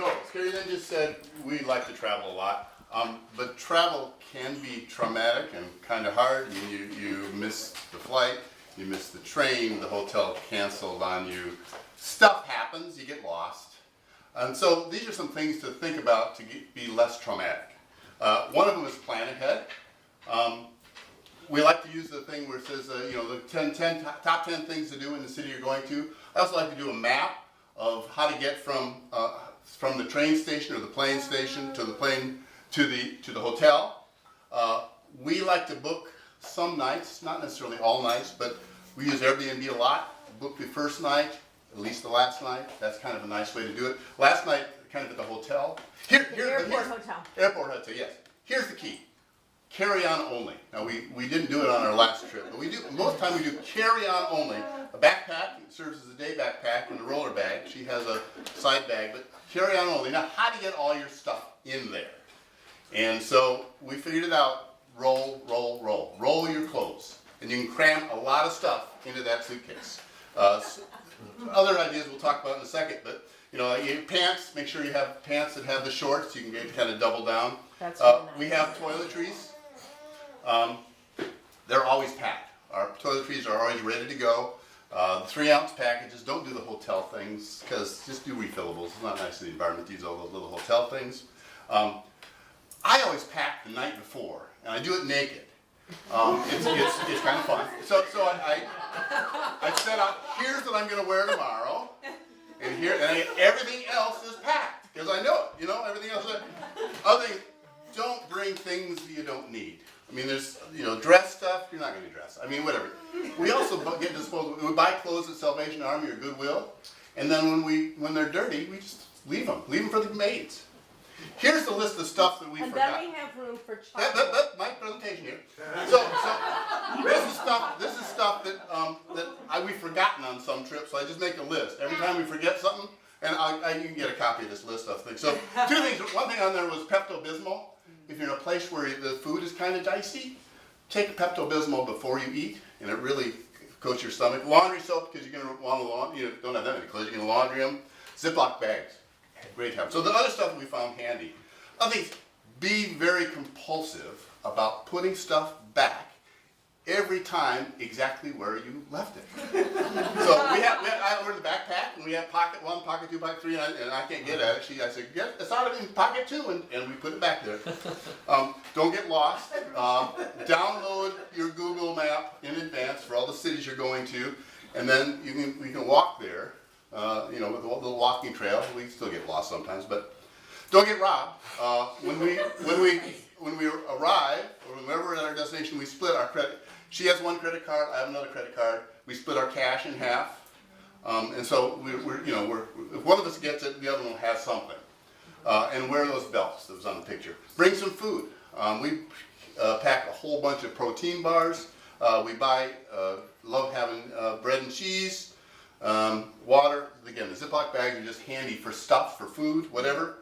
So, as Carrie then just said, we like to travel a lot, but travel can be traumatic and kind of hard. I mean, you miss the flight, you miss the train, the hotel canceled on you. Stuff happens, you get lost. And so these are some things to think about to be less traumatic. One of them is plan ahead. We like to use the thing where it says, the top 10 things to do in the city you're going to. I also like to do a map of how to get from the train station or the plane station to the plane to the hotel. We like to book some nights, not necessarily all nights, but we use Airbnb a lot. Book the first night, at least the last night. That's kind of a nice way to do it. Last night, kind of at the hotel. Airport hotel. Airport hotel, yes. Here's the key. Carry-on only. Now we didn't do it on our last trip, but we do. Most of the time we do carry-on only. A backpack serves as a day backpack and a roller bag. She has a side bag, but carry-on only. Now, how do you get all your stuff in there? And so we figured it out. Roll, roll, roll. Roll your clothes, and you can cram a lot of stuff into that suitcase. Other ideas we'll talk about in a second, but your pants. Make sure you have pants that have the shorts. You can get kind of double down. That's really nice. We have toiletries. They're always packed. Our toiletries are always ready to go. The 3-ounce packages, don't do the hotel things, because just do refillables. It's not nice to the environment to use all those little hotel things. I always pack the night before, and I do it naked. It's kind of fun. So I set out, here's what I'm going to wear tomorrow, and everything else is packed, because I know it, everything else is. Other thing, don't bring things that you don't need. I mean, there's, dress stuff, you're not going to dress. I mean, whatever. We also get disposable. We buy clothes at Salvation Army or Goodwill, and then when they're dirty, we just leave them. Leave them for the maids. Here's the list of stuff that we forgot. And then we have room for chocolate. That's my presentation here. So this is stuff that we've forgotten on some trips, so I just make a list. Every time we forget something, and you can get a copy of this list of things. So 2 things. One thing on there was Pepto-Bismol. If you're in a place where the food is kind of dicey, take a Pepto-Bismol before you eat, and it really coats your stomach. Laundry soap, because you're going to want to laundry. You don't have that many clothes. You're going to laundry them. Ziploc bags. Great help. So the other stuff that we found handy. Other things, be very compulsive about putting stuff back every time exactly where you left it. So I ordered the backpack, and we have pocket 1, pocket 2, pocket 3, and I can't get at it. I said, it's out of in pocket 2, and we put it back there. Don't get lost. Download your Google map in advance for all the cities you're going to, and then you can walk there. With a little walking trail. We still get lost sometimes, but don't get robbed. When we arrive, or whenever we're at our destination, we split our credit. She has one credit card, I have another credit card. We split our cash in half, and so if one of us gets it, the other one has something. And wear those belts that was on the picture. Bring some food. We pack a whole bunch of protein bars. We love having bread and cheese. Water, again, the Ziploc bags are just handy for stuff, for food, whatever.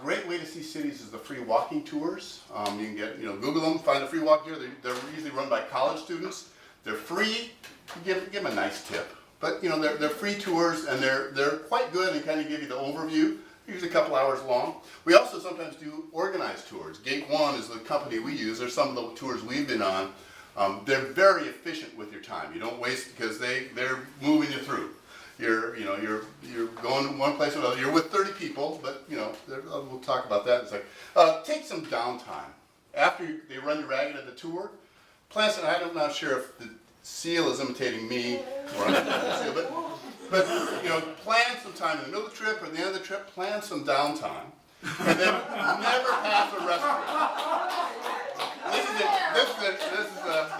Great way to see cities is the free walking tours. You can get, Google them, find a free walking tour. They're usually run by college students. They're free. Give them a nice tip. But, they're free tours, and they're quite good and kind of give you the overview. Usually a couple hours long. We also sometimes do organized tours. Gate 1 is the company we use. There's some of the tours we've been on. They're very efficient with your time. You don't waste because they're moving you through. You're going one place or another. You're with 30 people, but we'll talk about that in a second. Take some downtime after they run you ragged at the tour. Plan some. I'm not sure if the seal is imitating me or I'm the seal, but plan some time in the middle of the trip or at the end of the trip. Plan some downtime, and then never pass a restaurant. This is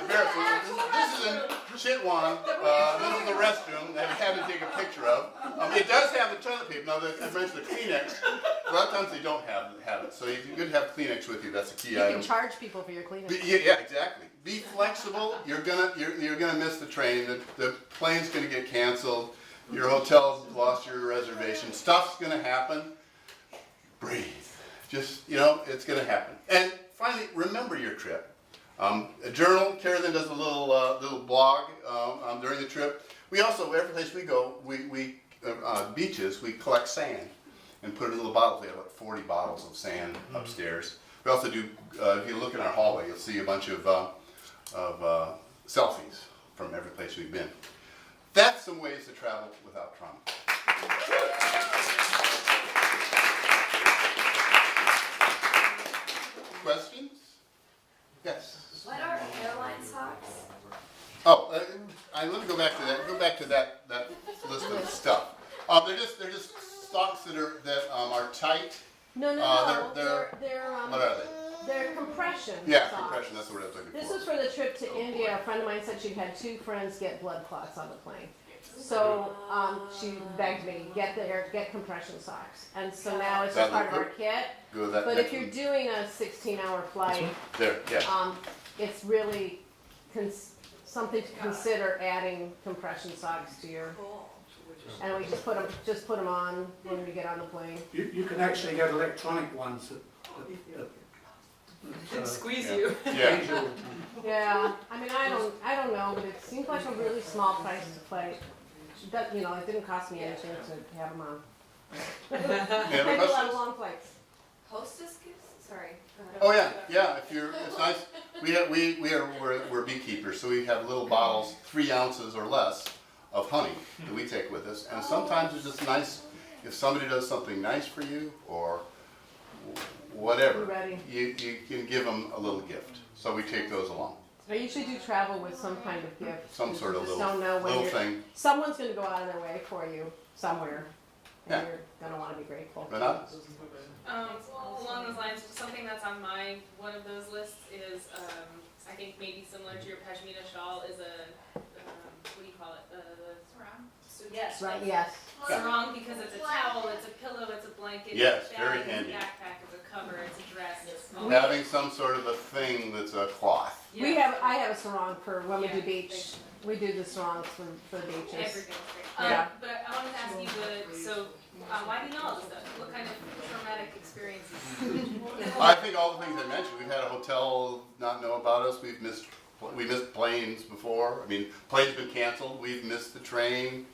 embarrassing. This is in Chitwan. This is the restroom that I had to take a picture of. It does have the toilet paper. Now, I mentioned the Kleenex. A lot of times they don't have it, so you could have Kleenex with you. That's a key item. You can charge people for your Kleenex. Yeah, exactly. Be flexible. You're gonna miss the train. The plane's gonna get canceled. Your hotel's lost your reservation. Stuff's gonna happen. Breathe. Just it's gonna happen. And finally, remember your trip. A journal. Kara then does a little blog during the trip. We also, every place we go, beaches, we collect sand. and put it in little bottles. We have like 40 bottles of sand upstairs. We also do, if you look in our hallway, you'll see a bunch of selfies from every place we've been. That's some ways to travel without trauma. Questions? Yes. What are airline socks? Oh, let me go back to that. Go back to that list of stuff. They're just socks that are tight. No, They're what are they? They're compression Yeah, socks. compression. That's the word I was looking This for. was for the trip to India. A friend of mine said she had 2 friends get blood clots on the plane. So she begged me, get compression socks. And so now it's just That part of our look kit. Go with that But next if you're one. doing a 16-hour flight, There, yeah. it's really something to consider adding compression socks to your. And we just put them on when we get on the plane. You can actually get electronic ones that Squeeze Yeah. you. Yeah. visual. Yeah, I mean, I don't know, but it seems like a really small price to play. That, you know, it didn't cost me anything to have them on. Any other I do a lot of questions? long flights. Hostess gifts? Sorry. Oh yeah, yeah. It's nice. We're beekeepers, so we have little bottles, 3 ounces or less, of honey that we take with us. And sometimes it's just nice if somebody does something nice for you or whatever. Be ready. You can give them a little gift. So we take those along. I usually do travel with some kind of gift. Some sort of You just little don't know when little you're- thing. Someone's going to go out of their way for you somewhere, and Yeah. you're going to want to be grateful. But not. Along those lines, something that's on one of those lists is, I think maybe similar to your pashmina shawl is what do you call it? Yes. Right? Yes. Sarong, because it's a towel, it's a pillow, it's a blanket, Yes, it's a very bag, handy. it's a backpack, it's a cover, it's a dress. It's all- Having some sort of a thing that's a cloth. Yeah. I have a sarong for when we do Yeah. beach. We do the sarongs for the beaches. Everything's great. Yeah. But I wanted to ask you, why do you know all this stuff? What kind of traumatic experiences? I think all the things I mentioned. We've had a hotel not know about us. We missed planes before. I mean, planes been canceled. We've missed the train.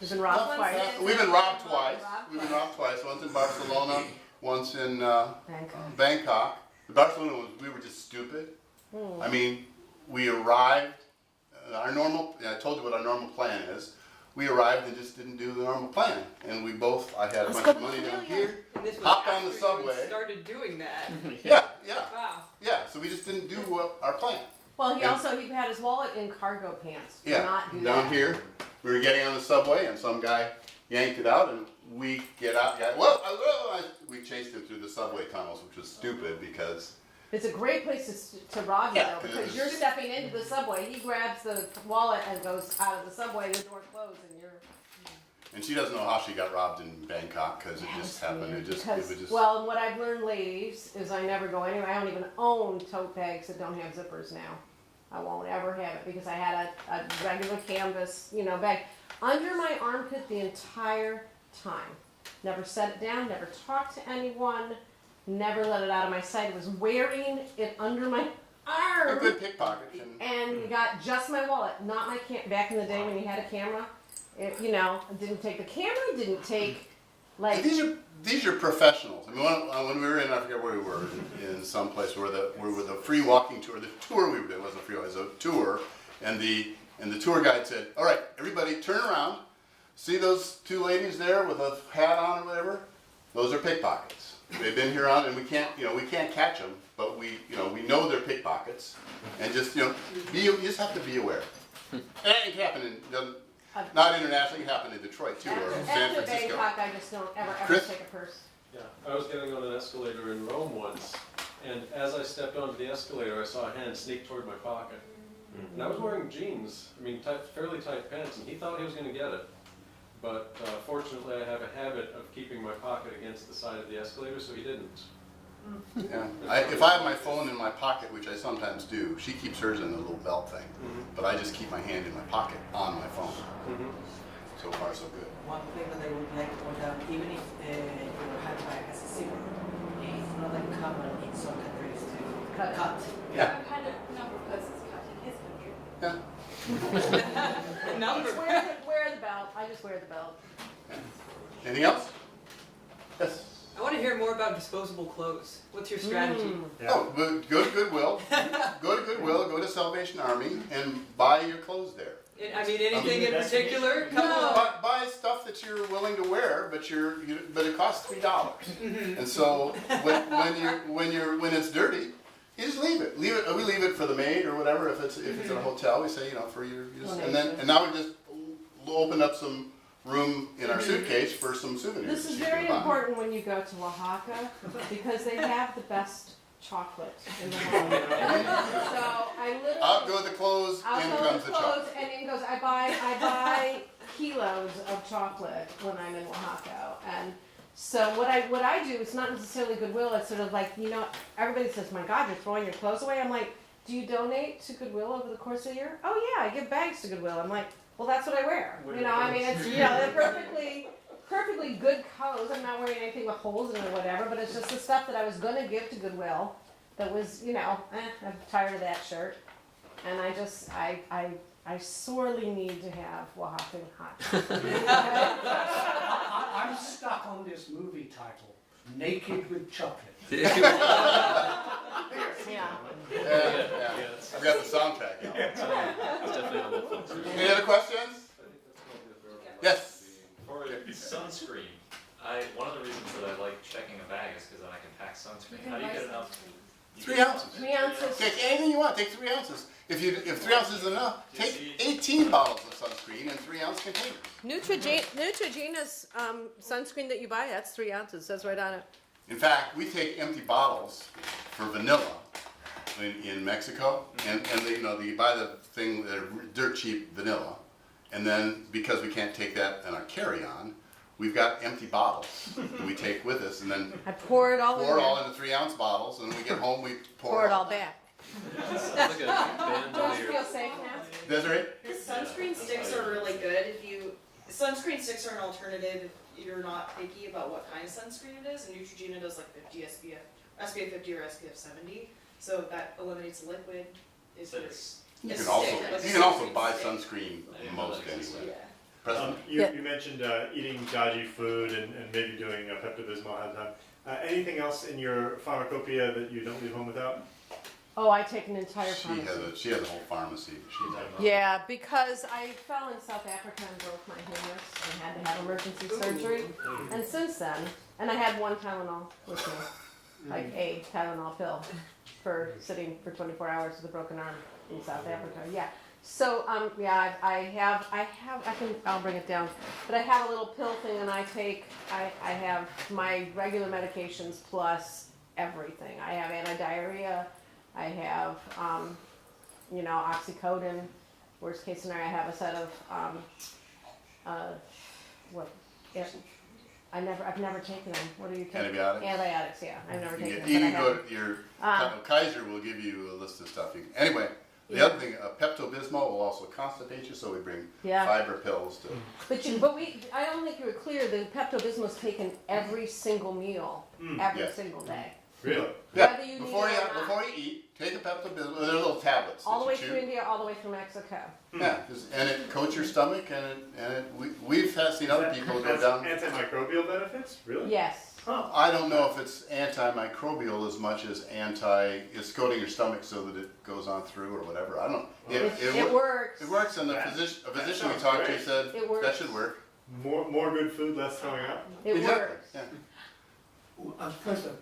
We've been robbed twice. We've been robbed twice. We've been robbed twice. Once in Barcelona, once in Bangkok. The Barcelona we were just stupid. I mean, we arrived. I told you what our normal plan is. We arrived and just didn't do the normal plan. And I had a bunch of money down here. And this was Hopped on the after you subway. started doing that. Yeah. Wow. So we just didn't do our plan. Well, he had his wallet in cargo pants. Do Yeah, not do down that. here, we were getting on the subway and some guy yanked it out and we get out, we chased him through the subway tunnels, which was stupid because, It's a great place to rob you Yeah, though, 'cause because it's- you're stepping into the subway. He grabs the wallet and goes out of the subway. The door closed, and you're. and she doesn't know how she got robbed in Bangkok because it That just was happened. weird, It was because, just, well, what I've learned, ladies, is I never go anywhere. I don't even own tote bags that don't have zippers now. I won't ever have it because I had a regular canvas, bag under my armpit the entire time. Never set it down, never talked to anyone, never let it out of my sight. I was wearing it under my a arm. good pickpocket. And you got just my wallet, not my back in the day when you had a camera. It didn't take the camera, didn't take like. These are professionals. I mean, when we were in, I forget where we were, in some place where the free walking tour, the tour we were doing wasn't free, it was a tour, and the tour guide said, "All right, everybody, turn around. See those 2 ladies there with a hat on or whatever? Those are pickpockets. They've been here on, and we can't catch them, but we know they're pickpockets, and just you just have to be aware. And it can happen not internationally, it can happen in Detroit too, or San After Francisco. Bangkok, I just don't ever Chris? take a purse. Yeah, I was getting on an escalator in Rome once, and as I stepped onto the escalator, I saw a hand sneak toward my pocket. And I was wearing jeans, fairly tight pants, and he thought he was going to get it. But fortunately, I have a habit of keeping my pocket against the side of the escalator, so he didn't. Yeah. If I have my phone in my pocket, which I sometimes do, she keeps hers in the little belt thing, but I just keep my hand in my pocket on my phone. So far, so good. One thing that I would like to point out, even if your handbag has a zipper, it's not uncommon in some countries to cut. Yeah. What kind of number of places cut in his country? Yeah. Number. Just wear the belt. I just wear the belt. Anything else? Yes. I want to hear more about disposable clothes. What's your strategy? Oh, but go to Goodwill. Go to Goodwill. Go to Salvation Army and buy your clothes there. I mean, anything in particular? Come on. Buy stuff that you're willing to wear, but but it costs $3. And so when it's dirty, you just leave it. We leave it for the maid or whatever. If it's in a hotel, we say for your and now we just open up some room in our suitcase for some souvenirs. This is that you very can buy. important when you go to Oaxaca because they have the best chocolate in the world. So I literally Out go the clothes, in comes the chocolate. and in goes I buy kilos of chocolate when I'm in Oaxaca. And so what I do, it's not necessarily Goodwill, it's sort of like, everybody says, my God, you're throwing your clothes away. I'm like, do you donate to Goodwill over the course of the year? Oh yeah, I give bags to Goodwill. I'm like, well, that's what I wear. It's they're perfectly good clothes. I'm not wearing anything with holes in it or whatever, but it's just the stuff that I was gonna give to Goodwill that was, I'm tired of that shirt. And I sorely need to have Oaxacan hot chocolate. I'm stuck on this movie title, Naked with Chocolate. Yeah. I've got the soundtrack now. It's definitely on the phone. Any other questions? Yes. For sunscreen, one of the reasons that I like checking a bag is because then I can pack sunscreen. How do you get enough? 3 ounces. 3 ounces. Take anything you want. Take 3 ounces. If 3 ounces is enough, take 18 bottles of sunscreen in 3-ounce containers. Neutrogena's sunscreen that you buy, that's 3 ounces. Says right on it. In fact, we take empty bottles for vanilla in Mexico, and you buy the thing, dirt cheap vanilla, and then because we can't take that in our carry-on, we've got empty bottles that we take with us, and then I pour it all into 3-ounce bottles, and when we get home, we pour it all back. Like a band Don't on you your feel safe now? Desiree? Sunscreen sticks are really good sunscreen sticks are an alternative if you're not picky about what kind of sunscreen it is, and Neutrogena does like 50 SPF 50 or SPF 70, so that eliminates the liquid. You can also buy sunscreen most anywhere. Yeah. Preston? You mentioned eating dodgy food and maybe doing Pepto-Bismol ahead of time. Anything else in your pharmacopoeia that you don't leave home without? Oh, I take an entire She pharmacy. she has a whole pharmacy. Yeah, because I fell in South Africa and broke my humerus and had to have emergency surgery. And since then, and I had one Tylenol with me, like a Tylenol pill for sitting for 24 hours with a broken arm in South Africa. Yeah. So I'll bring it down. But I have a little pill thing, and I have my regular medications plus everything. I have anti-diarrhea. I have, oxycodone. Worst case scenario, I have a set of, I've never taken them. What are you taking? Antibiotics? Antibiotics, yeah. I've never taken them. You but I can go have- to your Kaiser will give you a list of stuff. Anyway, the other thing, Pepto-Bismol will also constipate you, so we bring fiber pills to. I don't think you were clear. The Pepto-Bismol is taken every single meal, every single day. Really? Yeah. Whether you Before need it or not. before you eat, take a Pepto-Bismol. They're little tablets. All the way that you through chew. India, all the way through Mexico. Yeah, and it coats your stomach, we've seen other people go down. Antimicrobial benefits? Really? Yes. I don't know if it's antimicrobial as much as it's coating your stomach so that it goes on through or whatever. I don't know. It works. It works, and a physician we talked to said It works. that should work. More good food, less throwing up? It Exactly. works. Yeah. First of all,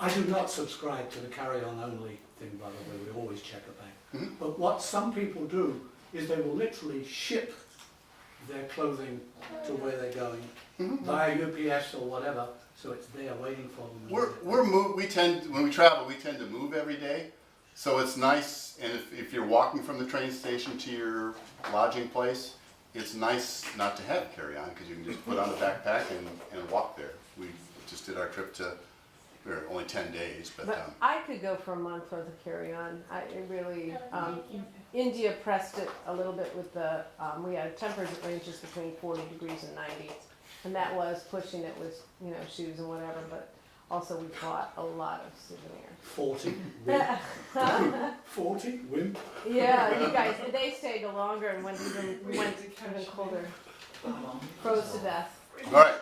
I do not subscribe to the carry-on only thing, by the way. We always check a bag. But what some people do is they will literally ship their clothing to where they're going via UPS or whatever, so it's there waiting for them. When we travel, we tend to move every day, so it's nice. And if you're walking from the train station to your lodging place, it's nice not to have carry-on because you can just put on a backpack and walk there. We just did our trip to. We were only 10 days, but I could go for a month worth of carry-on. India pressed it a little bit with we had temperatures that ranges between 40 degrees and 90. And that was pushing it with, shoes and whatever, but also we bought a lot of souvenirs. 40? 40? Wimp? Yeah, you guys, they stayed longer and went even colder. Froze to death. all right,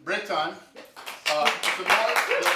break time. Smart,